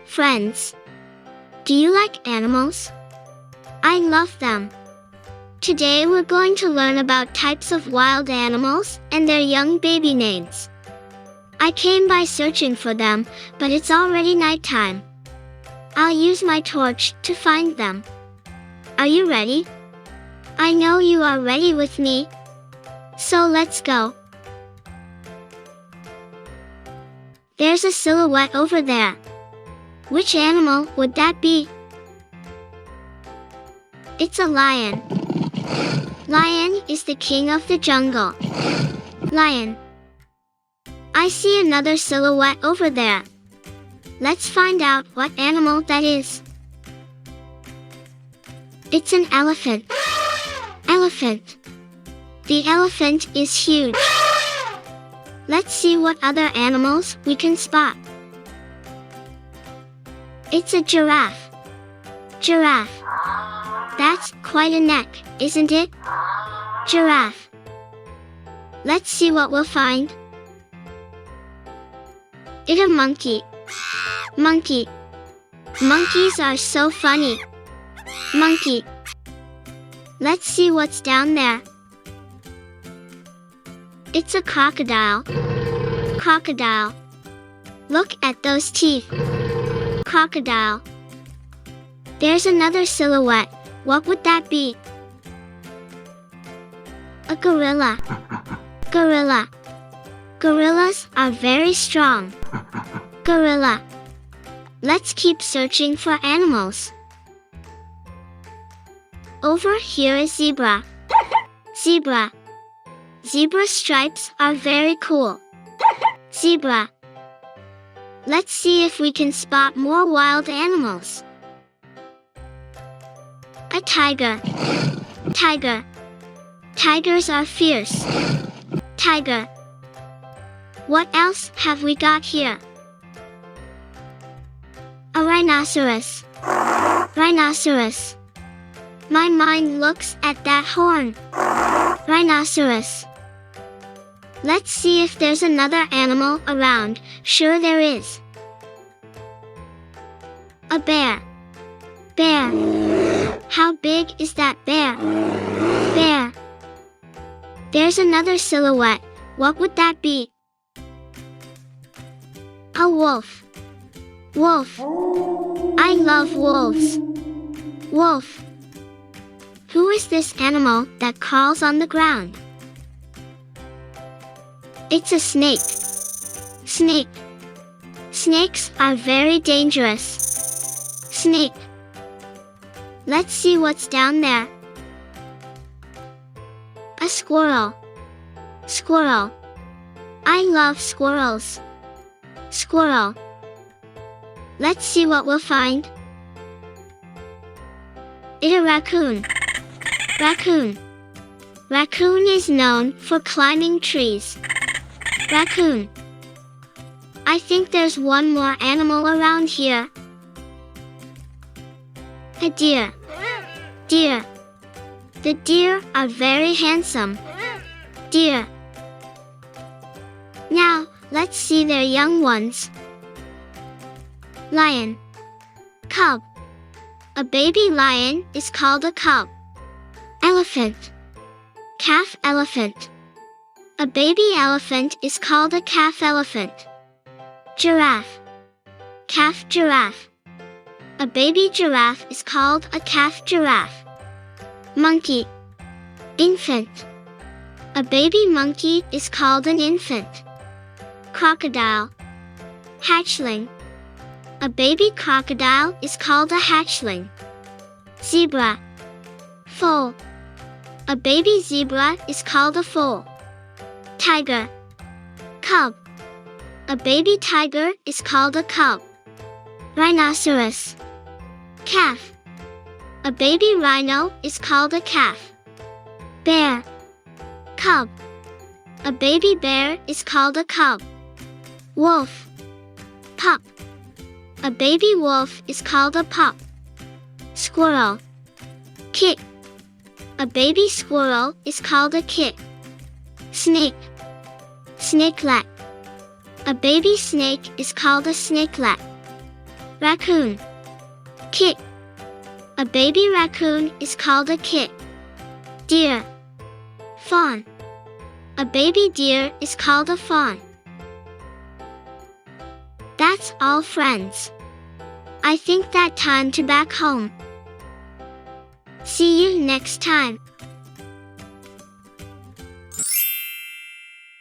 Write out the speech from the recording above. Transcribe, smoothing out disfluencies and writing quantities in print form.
Friends, do you like animals? I love them. Today we're going to learn about types of wild animals and their young baby names. I came by searching for them, but it's already nighttime. I'll use my torch to find them. Are you ready? I know you are ready with me. So let's go. There's a silhouette over there. Which animal would that be? It's a lion. Lion is the king of the jungle. Lion. I see another silhouette over there. Let's find out what animal that is. It's an elephant. Elephant. The elephant is huge. Let's see what other animals we can spot. It's a giraffe. Giraffe. That's quite a neck, isn't it? Giraffe. Let's see what we'll find. It's a monkey. Monkey. Monkeys are so funny. Monkey. Let's see what's down there. It's a crocodile. Crocodile. Look at those teeth. Crocodile. There's another silhouette. What would that be? A gorilla. Gorilla. Gorillas are very strong. Gorilla. Let's keep searching for animals. Over here is zebra. Zebra. Zebra stripes are very cool. Zebra. Let's see if we can spot more wild animals. A tiger. Tiger. Tigers are fierce. Tiger. What else have we got here? A rhinoceros. Rhinoceros. My mind looks at that horn. Rhinoceros. Let's see if there's another animal around. Sure there is. A bear. Bear. How big is that bear? Bear. There's another silhouette. What would that be? A wolf. Wolf. I love wolves. Wolf. Who is this animal that crawls on the ground? It's a snake. Snake. Snakes are very dangerous. Snake. Let's see what's down there. A squirrel. Squirrel. I love squirrels. Squirrel. Let's see what we'll find. It's a raccoon. Raccoon. Raccoon is known for climbing trees. Raccoon. I think there's one more animal around here. A deer. Deer. The deer are very handsome. Deer. Now, let's see their young ones. Lion. Cub. A baby lion is called a cub. Elephant. Calf elephant. A baby elephant is called a calf elephant. Giraffe. Calf giraffe. A baby giraffe is called a calf giraffe. Monkey. Infant. A baby monkey is called an infant. Crocodile. Hatchling. A baby crocodile is called a hatchling. Zebra. Foal. A baby zebra is called a foal. Tiger. Cub. A baby tiger is called a cub. Rhinoceros. Calf. A baby rhino is called a calf. Bear. Cub. A baby bear is called a cub. Wolf. Pup. A baby wolf is called a pup. Squirrel. Kit. A baby squirrel is called a kit. Snake. Snakelet. A baby snake is called a snakelet. Raccoon. Kit. A baby raccoon is called a kit. Deer. Fawn. A baby deer is called a fawn. That's all, friends. I think that time to back home. See you next time.